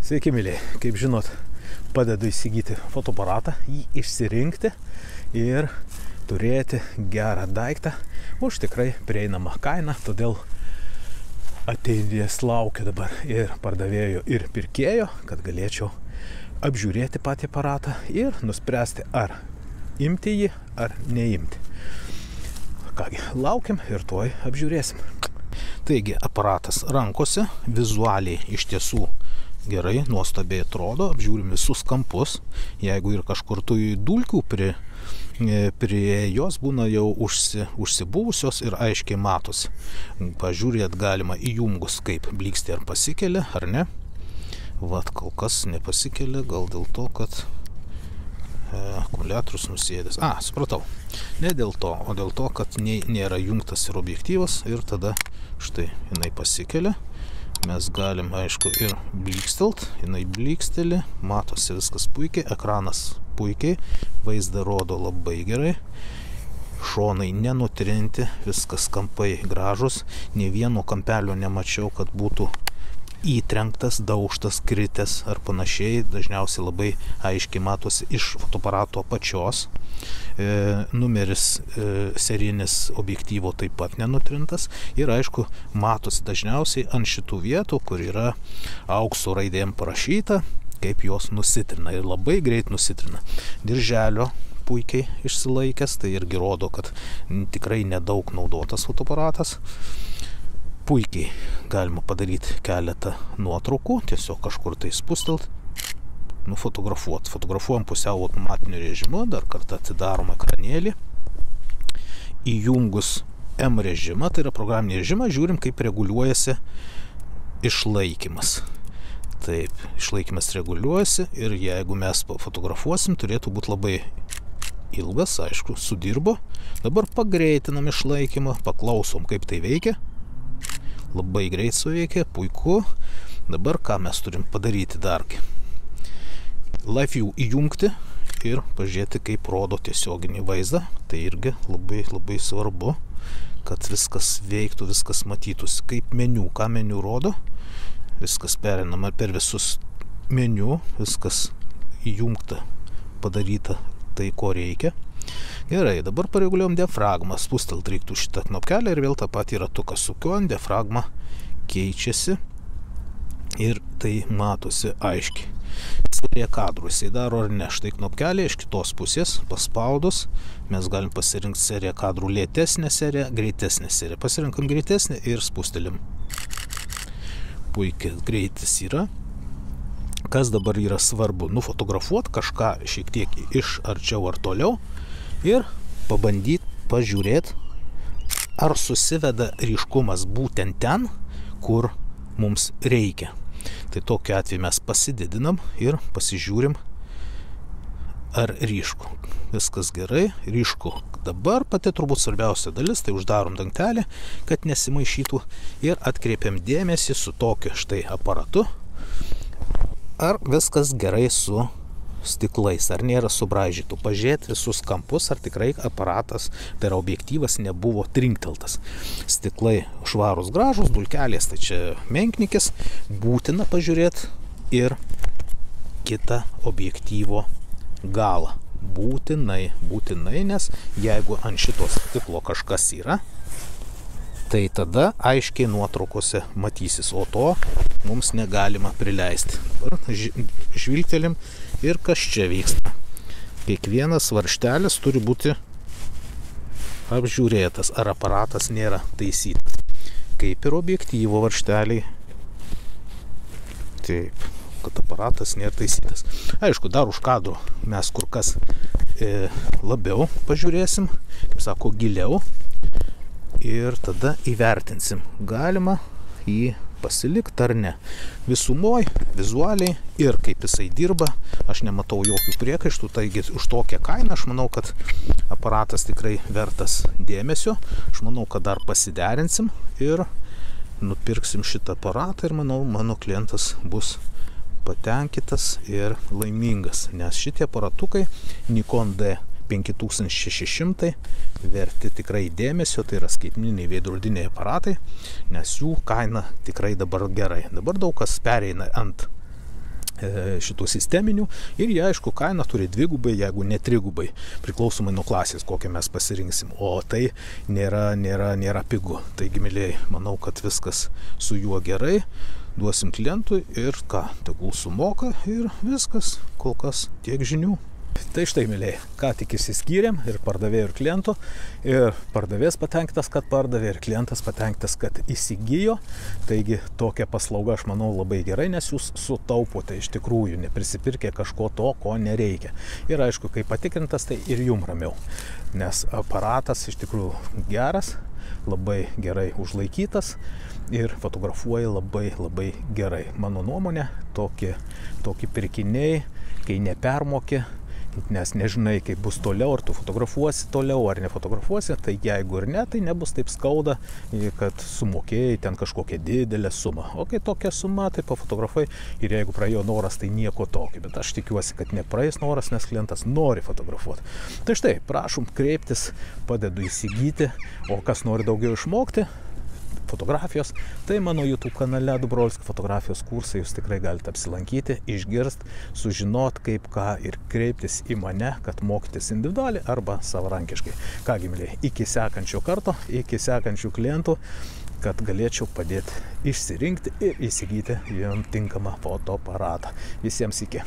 Sveiki, mėlyje. Kaip žinot, padedu įsigyti fotoaparatą, jį išsirinkti ir turėti gerą daiktą už tikrai prieinamą kainą. Todėl ateities laukia dabar ir pardavėjo, ir pirkėjo, kad galėčiau apžiūrėti patį aparatą ir nuspręsti, ar imti jį, ar neimti. Kągi, laukiam ir tuoj apžiūrėsim. Taigi, aparatas rankose, vizualiai iš tiesų gerai, nuostabiai atrodo, apžiūrim visus kampus. Jeigu ir kažkur tų dulkių prie jos būna jau užsibuvusios ir aiškiai matosi. Pažiūrėt galima įjungus, kaip blykstė ar pasikelia, ar ne. Vat, kol kas nepasikelia, gal dėl to, kad akumuliatorius nusėdęs. Supratau. Ne dėl to, o dėl to, kad nėra jungtas ir objektyvas ir tada štai jinai pasikelia. Mes galim, aišku, ir blykstelt, jinai blyksteli, matosi viskas puikiai, ekranas puikiai, vaizdą rodo labai gerai, šonai nenutrinti, viskas kampai gražus, nė vieno kampelio nemačiau, kad būtų įtrenktas, daužtas, kritęs ar panašiai, dažniausiai labai aiškiai matosi iš fotoaparato apačios. Numeris serijinis objektyvo taip pat nenutrintas ir aišku matosi dažniausiai ant šitų vietų, kur yra aukso raidėm parašyta, kaip jos nusitrina ir labai greit nusitrina. Dirželio puikiai išsilaikęs, tai irgi rodo, kad tikrai nedaug naudotas fotoaparatas. Puikiai galima padaryti keletą nuotraukų, tiesiog kažkur tai spustelt, nufotografuoti. Fotografuojam pusiau automatiniu režimu, dar kartą atidarom ekranėlį. Įjungus M režimą, tai yra programinį režimą, žiūrim, kaip reguliuojasi išlaikymas. Taip, išlaikymas reguliuojasi ir jeigu mes fotografuosim, turėtų būti labai ilgas, aišku, sudirbo. Dabar pagreitinam išlaikymą, paklausom, kaip tai veikia. Labai greit suveikia, puiku. Dabar ką mes turim padaryti dargi? Live View įjungti ir pažiūrėti, kaip rodo tiesioginį vaizdą. Tai irgi labai svarbu, kad viskas veiktų, viskas matytųsi. Kaip meniu, ką meniu rodo. Viskas perinama per visus meniu, viskas įjungta, padaryta tai, ko reikia. Gerai, dabar pareguliuojam diafragmą. Spustelt reiktų šitą knopkelę ir vėl tą patį ratuką sukiuojam, diafragma keičiasi ir tai matosi aiškiai. Serija kadrų jisai daro ar ne. Štai knopkelė iš kitos pusės paspaudus. Mes galim pasirinkti seriją kadrų lėtesnę seriją, greitesnę seriją. Pasirinkam greitesnę ir spustelim. Puikiai greitis yra. Kas dabar yra svarbu? Nufotografuoti kažką šiek tiek iš arčiau ar toliau ir pabandyti pažiūrėti, ar susiveda ryškumas būtent ten, kur mums reikia. Tai tokiu atveju mes pasididinam ir pasižiūrim, ar ryšku. Viskas gerai, ryšku. Dabar pati turbūt svarbiausia dalis, tai uždarom dangtelį, kad nesimaišytų ir atkreipiam dėmesį su tokiu štai aparatu, ar viskas gerai su stiklais, ar nėra subraižytų. Pažiūrėti visus kampus, ar tikrai aparatas, tai yra objektyvas, nebuvo trinkteltas. Stiklai švarus gražus, dulkelės, tai čia menknikis. Būtina pažiūrėti ir kitą objektyvo galą. Būtinai, nes jeigu ant šitos stiklo kažkas yra, tai tada aiškiai nuotraukose matysis, o to mums negalima prileisti. Dabar žvilgtelim ir kas čia vyksta. Kiekvienas varžtelis turi būti apžiūrėtas, ar aparatas nėra taisytas. Kaip ir objektyvo varžteliai. Taip, kad aparatas nėra taisytas. Aišku, dar už kadro mes kur kas labiau pažiūrėsim, kaip sako, giliau. Ir tada įvertinsim, galima jį pasilikti ar ne. Visumoj, vizualiai ir kaip jisai dirba, aš nematau jokių priekaištų, taigi už tokią kainą aš manau, kad aparatas tikrai vertas dėmesio. Aš manau, kad dar pasiderinsim ir nupirksim šitą aparatą ir manau, mano klientas bus patenkintas ir laimingas, nes šitie aparatukai Nikon D5600 verti tikrai dėmesio, tai yra skaitmeniniai veidrodiniai aparatai, nes jų kaina tikrai dabar gerai. Dabar daug kas pereina ant šitų sisteminių ir jie, aišku, kaina turi dvigubai, jeigu ne trigubai, priklausomai nuo klasės, kokią mes pasirinksim, o tai nėra pigu. Taigi, mėlyjei, manau, kad viskas su juo gerai, duosim klientui ir ką, tegul sumoka ir viskas, kol kas tiek žinių. Tai štai, mėlyjei, ką tik išsiskyrėm ir pardavėjo ir kliento, ir pardavėjas patenkintas, kad pardavė, ir klientas patenkintas, kad įsigijo. Taigi tokia paslauga, aš manau, labai gerai, nes jūs sutaupote iš tikrųjų, neprisipirkė kažko to, ko nereikia. Ir aišku, kai patikrintas, tai ir jum ramiau, nes aparatas iš tikrųjų geras, labai gerai užlaikytas ir fotografuoja labai gerai. Mano nuomonė, tokie pirkiniai, kai nepermoki, nes nežinai, kaip bus toliau, ar tu fotografuosi toliau, ar nefotografuosi, tai jeigu ir ne, tai nebus taip skauda, kad sumokėjai ten kažkokią didelę sumą. O kai tokia suma, tai pafotografai ir jeigu praėjo noras, tai nieko tokio. Bet aš tikiuosi, kad nepraeis noras, nes klientas nori fotografuoti. Tai štai, prašom kreiptis, padedu įsigyti, o kas nori daugiau išmokti fotografijos, tai mano YouTube kanale Dubrolskio fotografijos kursai, jūs tikrai galite apsilankyti, išgirst, sužinot kaip ką ir kreiptis į mane, kad mokytis individualiai arba savarankiškai. Kągi, mėlyjei, iki sekančio karto, iki sekančių klientų, kad galėčiau padėti išsirinkti ir įsigyti jam tinkamą fotoaparatą. Visiems iki.